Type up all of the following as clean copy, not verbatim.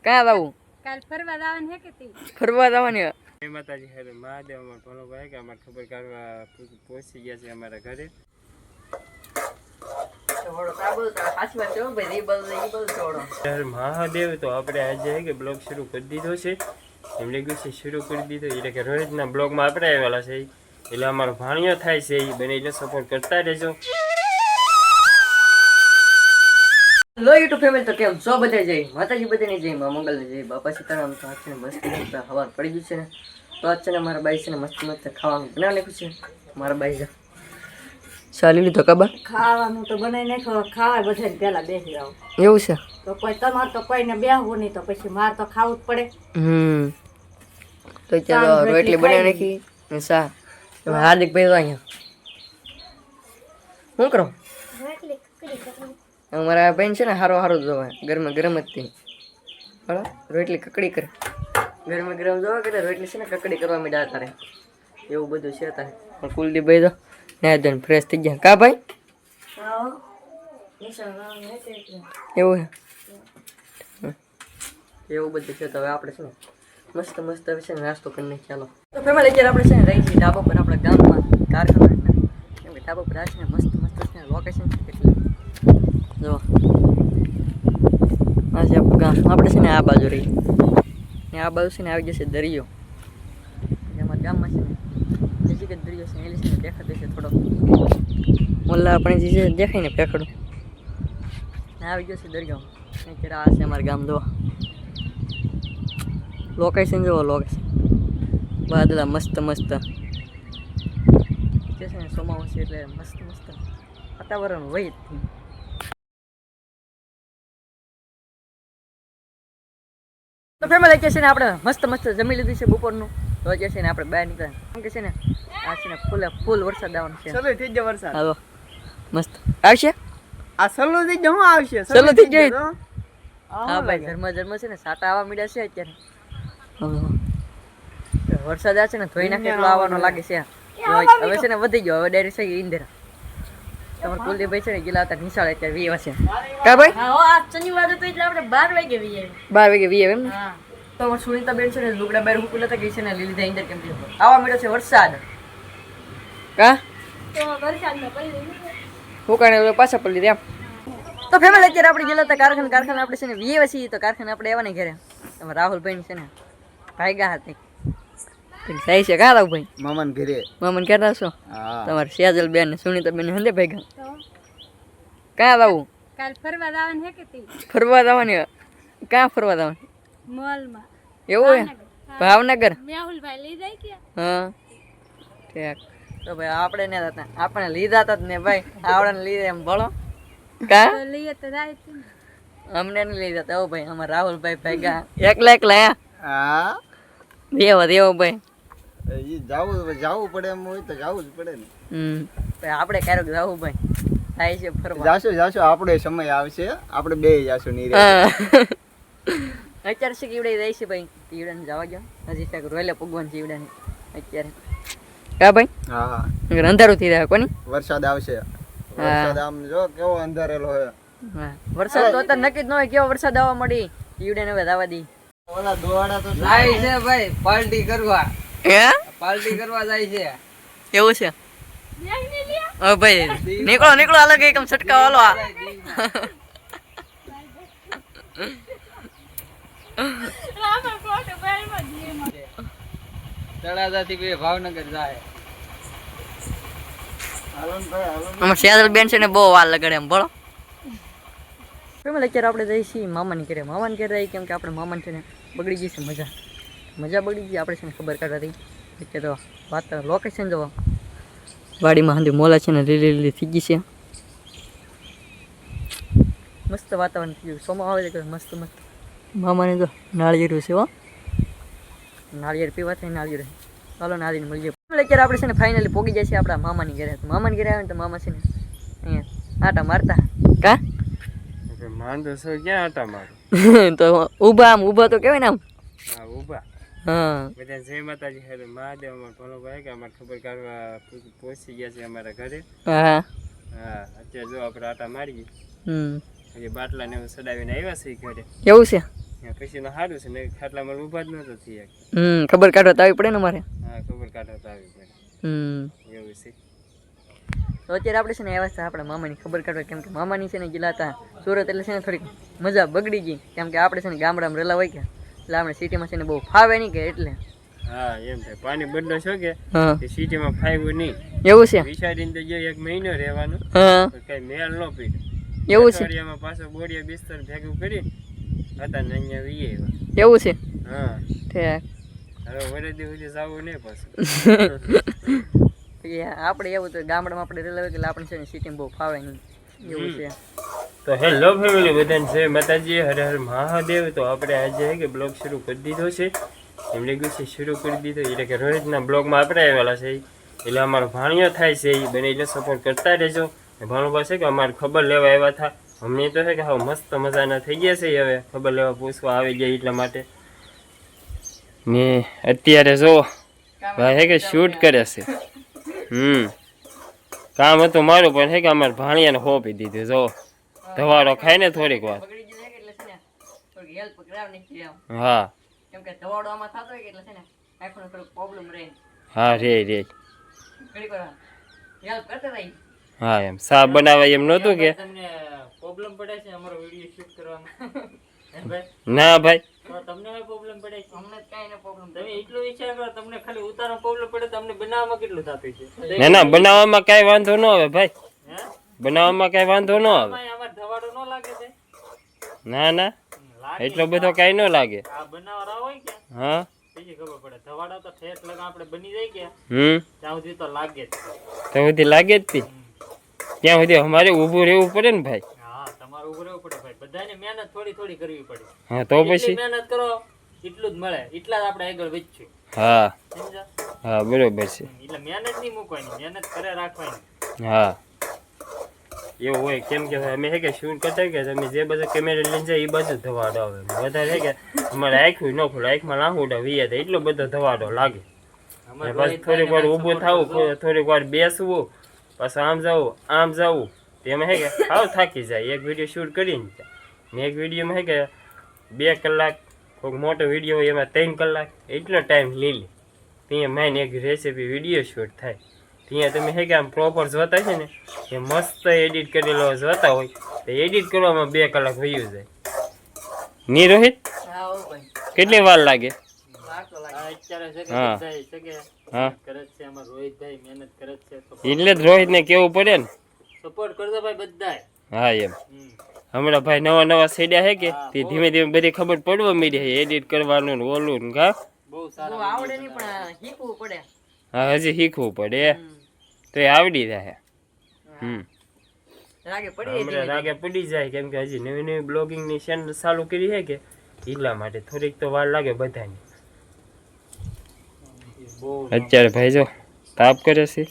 ક્યાં જવું? કાલ ફરવા જવાનું છે કે તી? ફરવા જવાની. જય માતાજી. હરે મહાદેવ. અમાર ભલો ભાઈ કે અમારે ખબર કાઢવા પહોંચી ગયા છે અમારા ઘરે. મહાદેવ તો આપણે આજે કે બ્લોગ શરૂ કરી દીધો છે. એમણે કીધું શરૂ કરી દીધો એટલે કે રોજના બ્લોગમાં આપણે આવેલા છે એટલે અમારો ભાણિયો થાય છે એ બને એટલે સપોર્ટ કરતા રહેજો. લો યુટ્યુબ ફેમિલી તો કેમ છો બધા? જય માતાજી, બધાને જય મા મંગલ, જય બાપા સીતારામ. તો આજ છે ને મસ્ત હવાર પડી ગયું છે ને, તો આજ છે ને મારા બાઈ છે ને મસ્ત મસ્ત ખાવાનું બનાવી નાખ્યું છે. મારા બાઈ છે ચાલી લીધો કબા ખાવાનું તો બનાવી નાખો, ખાવા બધા પેલા બેસી જાવ. એવું છે? તો કોઈ તમારે તો કોઈને બેહવું નહીં, તો પછી મારે તો ખાવું જ પડે. તો ચાલો રોટલી બનાવી નાખી ને સા. હાર્દિક ભાઈ તો અહીંયા શું કરો? અમારા બેન છે ને હારો હારો જોવા ગરમ ગરમ જ થઈ બરાબર. રોટલી કકડી કરે, ગરમ ગરમ જોવા કે રોટલી છે ને કકડી કરવા માંડ્યા તારે એવું બધું છે તારે. પણ કુલદીપ ભાઈ તો ના ધન ફ્રેશ થઈ ગયા કા ભાઈ? એવું છે, એવું બધું છે. તો હવે આપણે છે ને મસ્ત મસ્ત હવે છે ને નાસ્તો કરી નાખીએ. ચાલો તો ફેમિલી અત્યારે આપણે છે ને રહી છીએ ઢાબા પર, આપણા ગામમાં કારખાના. કેમ કે ઢાબા પર આ છે ને મસ્ત મસ્ત છે ને લોકેશન છે એટલે જો આ છે આપણું ગામ. આપણે છે ને આ બાજુ રહી ને આ બાજુ છે ને આવી જશે દરિયો. અમારા ગામમાં છે ને નજીક જ દરિયો છે એટલે છે ને દેખાતો છે થોડો મોલ્લા આપણે જે છે દેખાય ને પેખડું ને આવી જશે દરિયો. અત્યારે આ છે અમારું ગામ. જો લોકેશન જુઓ, લોકેશન વાદળા મસ્ત મસ્ત છે ને સોમાવું છે એટલે મસ્ત મસ્ત વાતાવરણ હોય જ. તો ફેમિલી કે છે ને આપણે મસ્ત મસ્ત જમી લીધું છે બપોરનું. તો જે છે ને આપણે બહાર નીકળ્યા કેમ કે છે ને આ છે ને ફૂલ વરસાદ આવવાનો છે. ચલો થઈ જાય વરસાદ. હાલો મસ્ત આવશે. આ સલ્લો થઈ જાય, હું આવશે સલ્લો થઈ જાય. હા ભાઈ ધર્મ છે ને સાટા આવવા મીડ્યા છે અત્યારે. વરસાદ આ છે ને ધોઈ નાખે એટલો આવવાનો લાગે છે. હવે છે ને વધી ગયો, હવે ડાયરેક્ટ છે ઇન્દિરા. તમારે કુલદીપભાઈ છે ને ગયેલા હતા નિશાળ અત્યારે વી છે કા ભાઈ? આ શનિવાર હતો એટલે આપણે 12 વાગે વી આવ્યા. 12 વાગે વી એમ. હા તો અમારે સુનીતા બેન છે ને લુગડા બહાર હુકુલા હતા ગઈ છે ને લીલી થઈ ઇન્દર કેમ આવવા મીડ્યો છે વરસાદ કા તો વરસાદમાં પડી હુકાણે પાછા પડી રહ્યા. તો ફેમિલી અત્યારે આપણે ગયેલા હતા કારખાને આપણે છે ને વીએ છીએ. તો કારખાને આપણે આવવાને ઘરે તમારે રાહુલભાઈ છે ને ભાગ્યા હતી સહી છે કા રાહુલભાઈ? મામાન ઘરે. મામન કહેતા છો તમારે સેજલ બેન ને સુનીતા બેન હંદે ભાગ્યા ક્યાં જવું? કાલ ફરવા જવાનું છે કે તી? ફરવા જવાની. ક્યાં ફરવા જવાની? મોલમાં. એવું હે? ભાવનગર. મેહુલભાઈ લઈ જાય કે? હા ઠીક. તો ભાઈ આપણે ને હતા, આપણે લીધા હતા ને ભાઈ આવડે લીધા એમ બોલો કા તો લઈએ તો જાય છે ને. અમને નહીં લઈ જતા. ઓ ભાઈ અમારા રાહુલભાઈ ભાગ્યા એકલા હા દેવો ભાઈ એ જાવું પડે એમ હોય તો જાવું જ પડે ને. ભાઈ આપણે ક્યારેક જવું ભાઈ થાય છે ફરવા. જાશું આપણે સમય આવશે, આપણે બે જાશું નહીં રે. અત્યારે છે કીવડે જાય છે ભાઈ કીવડાને જવા ગયો હજી છે રોયલે ભગવાન જીવડાને અત્યારે કા ભાઈ? હા અંધારું થઈ રહ્યા કોની વરસાદ આવશે. વરસાદ આમ જો કેવો અંધારેલો હે. વરસાદ તો અત્યારે નક્કી જ ન હોય કેવો વરસાદ આવવા મળી. જીવડે ને હવે દાવા દી ઓલા દોવાડા તો જાય છે ભાઈ પાર્ટી કરવા. હે પાર્ટી કરવા જાય છે. એવું છે? ઓ ભાઈ નીકળો અલગ એકમ છટકા વાલો આ. તળાજાથી ભાઈ ભાવનગર જાય. અમાર સેજલ બેન છે ને બહુ વાર લગાડે એમ બોલો. ફેમિલી અત્યારે આપણે જઈએ છીએ મામાની ઘરે. મામાની ઘરે રહી કેમ કે આપણે મામાને છે ને બગડી ગઈ છે મજા બગડી ગઈ. આપણે છે ને ખબર કાઢવા હતી અત્યારે તો વાત લોકેશન જોવા વાડીમાં હાંધી મોલા છે ને લીલી થઈ ગઈ છે. મસ્ત વાતાવરણ થઈ ગયું. સોમાં આવે છે મસ્ત મામાને તો નાળિયેરું છે હો, નાળિયેર પીવા થાય નાળિયેર. ચાલો નાળિયેર મળીએ. અત્યારે આપણે છે ને ફાઇનલી પોગી જાય છે આપણા મામાની ઘરે. મામાની ઘરે આવે ને તો મામા છે ને અહીંયા આટા મારતા કા માંડો છો ક્યાં હતા મારું? તો ઊભા તો કહેવાય ને આમ. હા ઊભા. હા બધા જય માતાજી. હરે મહાદેવ. અમાર ભલો ભાઈ કે અમારે ખબર કાઢવા પહોંચી ગયા છે અમારા ઘરે. હા અત્યારે જો આપણે આટા મારીએ. હજી બાટલા ને એવું સડાવીને આવ્યા છે ઘરે. એવું છે? પછી તો સારું છે ને ખાટલામાં ઊભા જ નહોતો થઈ શકે. ખબર કાઢવા તો આવી પડે ને મારે. હા ખબર કાઢો તો આવી પડે એવું છે. તો અત્યારે આપણે છે ને આવ્યા હતા આપણા મામાની ખબર કાઢવા, કેમ કે મામાની છે ને ગયેલા હતા સુરત, એટલે છે ને થોડીક મજા બગડી ગઈ, કેમ કે આપણે છે ને ગામડામાં રેલા હોય કે એટલે આપણે સિટીમાં છે ને બહુ ફાવે નહીં કે એટલે. હા એમ થાય પાણી બદલો છો કે હા સિટીમાં ફાવ્યું નહીં એવું છે. વિચારીને તો જો 1 મહિનો રહેવાનું હા કઈ મેળ ન પીડે. એવું છે. અઠવાડિયામાં પાછો બોરિયા બિસ્તર ભેગું કરીને હતા ને અહીંયા વી આવ્યા. એવું છે. હા ઠેક. હવે વરદી સુધી જવું નહીં પાછું. આપણે એવું તો ગામડામાં આપણે રેલા હોય એટલે આપણે છે ને સિટીમાં બહુ ફાવે નહીં એવું છે. તો હેલો ફેમિલી બધાને જય માતાજી, હર હર મહાદેવ. તો આપણે આજે કે બ્લોગ શરૂ કરી દીધો છે, એમને ગુસ્સે શરૂ કરી દીધો એટલે કે રોહિતના બ્લોગમાં આપણે આવેલા છે એટલે અમારો ભાણિયો થાય છે એ બને એટલે સપોર્ટ કરતા રહેજો. ભાણું પાસે કે અમારે ખબર લેવા આવ્યા હતા, અમને તો છે કે હા મસ્ત મજાના થઈ ગયા છે હવે ખબર લેવા પૂછવા આવી ગયા એટલા માટે. ને અત્યારે જો ભાઈ હે કે શૂટ કરે છે. કામ હતું મારું પણ હે કે અમારે ભાણિયાને હોપી દીધું. જો ધવાડો ખાય ને થોડીક વાર. હા હા રે હા એમ સા બનાવાય એમ નહોતું કે પ્રોબ્લેમ પડે છે અમારો વિડિયો શૂટ કરવામાં. ના ભાઈ તમને પ્રોબ્લેમ પડે છે? અમને કાઈ ન પ્રોબ્લેમ. તમે એટલો વિચાર કરો તમને ખાલી ઉતારવાનો પ્રોબ્લેમ પડે તો અમને બનાવવામાં કેટલું થતું છે? ના બનાવવામાં કાંઈ વાંધો ન આવે ભાઈ, બનાવવામાં કાંઈ વાંધો ન આવે. અમાર ધવાડો ન લાગે છે? ના એટલો બધો કાંઈ ન લાગે. આ બનાવરા હોય કે હા પછી ખબર પડે. ધવાડા તો ઠેઠ લગા આપણે બની જાય કે ત્યાં સુધી તો લાગે જ. તો સુધી લાગે જ તી ત્યાં સુધી અમારે ઊભું રહેવું પડે ને ભાઈ. હા તમારે ઉભું રહેવું પડે ભાઈ, બધાને મહેનત થોડી થોડી કરવી પડે. હા તો પછી મહેનત કરો એટલું જ મળે, એટલા જ આપણે આગળ વધશું. હા સમજા? હા બરોબર છે. એટલે મહેનત નહીં મૂકવાની, મહેનત કરે રાખવાની. હા એવું હોય, કેમ કે અમે હે કે શૂટ કરતા કે તમે જે બધા કેમેરા લઈને જાય એ બાજુ ધવાડો આવે. વધારે હે કે અમારે આંખ્યું ન ખોલે, આંખમાં લાંગુડા વીયા થાય એટલો બધો ધવાડો લાગે. પછી થોડીક વાર ઊભું થવું, થોડીક વાર બેસવું, પાછું આમ જવું તેમાં હે કે હાવ થાકી જાય. એક વિડીયો શૂટ કરીને ને એક વિડીયોમાં હે કે 2 કલાક, કોઈ મોટો વિડીયો હોય એમાં 3 કલાક એટલો ટાઈમ લઈ લે. ત્યાં માઇન એક રેસીપી વિડીયો શૂટ થાય ત્યાં તમે હે કે આમ પ્રોપર જોતા છે ને એ મસ્ત એડિટ કરેલો જોતા હોય તો એડિટ કરવામાં 2 કલાક વયું જાય. ની રોહિત કેટલી વાર લાગે? હા હા એટલે જ રોહિતને કેવું પડે ને સપોર્ટ કરજો ભાઈ બધાય. હા એમ હમણાં ભાઈ નવા સેડ્યા હે કે તે ધીમે ધીમે બધી ખબર પડવા માંડી છે એડિટ કરવાનું ને ઓલું ને કા બહુ સારું આવડે નહીં પણ શીખવું પડે. હા હજી શીખવું પડે તો એ આવડી જાય. રાગે પડી જાય કેમ કે હજી નવી બ્લોગિંગ ની ચેનલ ચાલુ કરી છે કે એટલા માટે થોડીક તો વાર લાગે બધાને. અત્યારે ભાઈ જો તાપ કરે છે.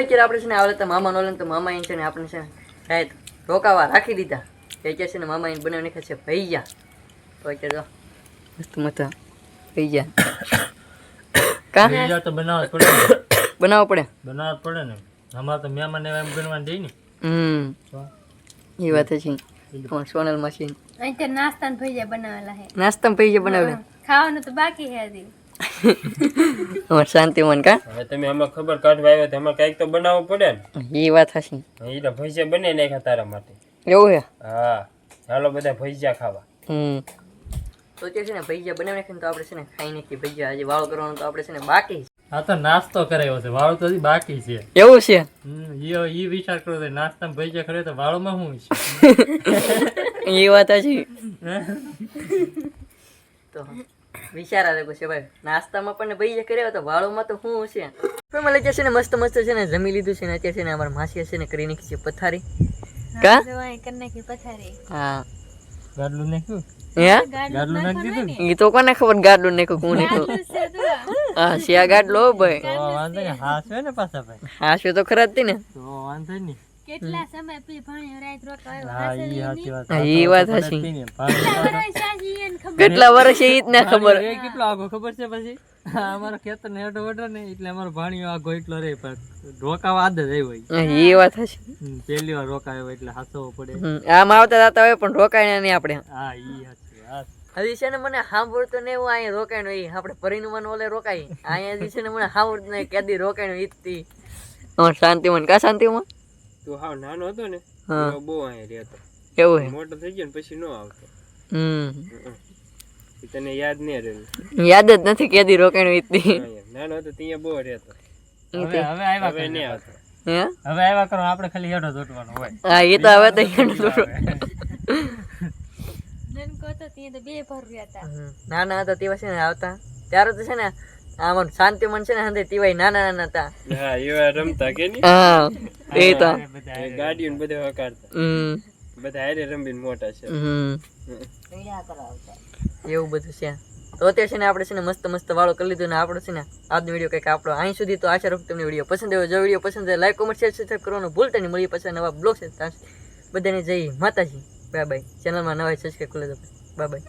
આપણે છે ને આવડે મામા નો તો મામા છે ને આપણે છે ને શાયદ રોકાવા રાખી દીધા. અત્યારે છે ને મામા એને બનાવી નાખે છે ભૈયા. તો અત્યારે જો મસ્ત મસ્ત ભૈયા કા તો બનાવવા પડે ને. અમારે તો મહેમાન એમ બનવા દે ને. એ વાત છે. સોનલ મશીન અત્યારે નાસ્તા ભૈયા બનાવેલા હે. નાસ્તા ભૈયા બનાવેલા ખાવાનું તો બાકી હે હજી. શાંતિ મન કા હવે તમે આમાં ખબર કાઢવા આવ્યા તો આમાં કઈક તો બનાવવું પડે ને. એ વાત હશે. એટલે ભજીયા બને નાખ્યા તારા માટે. એવું હે? હા ચાલો બધા ભજીયા ખાવા. તો છે ને ભજીયા બનાવી નાખીને તો આપણે છે ને ખાઈ નાખીએ ભજીયા. આજે વાળો કરવાનો તો આપણે છે ને બાકી. હા તો નાસ્તો કરાયો છે, વાળો તો હજી બાકી છે. એવું છે? ઈ વિચાર કરો તો નાસ્તામાં ભજીયા કરે તો વાળોમાં શું છે? એ વાત હશે. તો વિચારા રાખો છે ભાઈ, નાસ્તામાં પણ ભજીયા કર્યા તો વાળોમાં તો શું છે? ફેમિલી છે ને મસ્ત મસ્ત છે ને જમી લીધું છે ને અત્યારે છે ને અમારા માસી છે ને કરી નાખી છે પથારી. કા કરી નાખી પથારી. હા ગાડલું નાખ્યું? હે ગાડલું નાખી દીધું? એ તો કોને ખબર ગાડલું નાખ્યું કોણ નાખ્યું? હા શિયા ગાડલો ભાઈ. તો વાંધો ને હાસ હોય ને પાછા ભાઈ. હાસ તો ખરા જ ને. તો વાંધો નહીં. કેટલા સમય પછી ભાણિયો રાત રોકાયો. હા ઈ સાચી વાત. હા, ઈ વાત સાચી. કેટલા વર્ષ સાજી એને ખબર. કેટલા વર્ષ એ જ ના ખબર. કેટલો આગો ખબર છે પછી? અમારો ખેતર ને હેઠો વઢો ને એટલે અમારો ભાણિયો આગો એટલો રે પણ રોકાવા આદ જ આવ્યો એ વાત હશે. પહેલી વાર રોકાયો એટલે હાસવો પડે. આમ આવતા જતા હોય પણ રોકાય નહીં આપણે. હા ઈ હાચી વાત. હજી છે ને મને સાંભળતો ને એવું અહીંયા રોકાય એ આપણે પરિણમન ઓલે રોકાય અહીંયા હજી છે ને મને સાંભળતું નહીં કેદી રોકાય ઈજતી અમારે શાંતિમાં કા શાંતિમાં તું હાવ નાનો હતો ને હા. તો બહુ અહીંયા રહેતો. એવું હે. મોટો થઈ ગયો ને પછી ન આવતો. હમ ઈ તને યાદ નહીં રહેલું. યાદ જ નથી કેદી રોકાય ઈજતી. અહીંયા નાનો હતો ત્યાં બહુ રહેતો. હવે આવ્યા હવે નહીં આવતો. હે હવે આવ્યા કરો આપણે ખાલી હેઠો જોટવાનો હોય. હા એ તો હવે તો અહીંયા નનકો તો ત્યાં તો બે ભર રહ્યા હતા. નાના હતા તેવા છે ને આવતા ત્યારે તો છે ને આમાં શાંતિમન છે ને હંધે તેવાય નાના નાના હતા. હા એવા રમતા કે નહીં? હા એ તો એ ગાડીઓ ને બધા હકારતા. બધા હારે રમીને મોટા છે. એવું બધું છે. તો અત્યારે છે ને આપણે છે ને મસ્ત મસ્ત વાળો કરી લીધો ને આપણો છે ને આજનો વિડીયો કંઈક આપણો અહીં સુધી. તો આશા રાખું તમને વિડીયો પસંદ આવ્યો. જો વિડીયો પસંદ આવે લાઈક કોમેન્ટ શેર સબસ્ક્રાઈબ કરવાનું ભૂલતા નહીં. મળીએ પછી નવા બ્લોગ છે બધાને જય માતાજી. Bye bye. ચેનલમાં નવા સબસ્ક્રાઈબ કરી લેજો. Bye bye.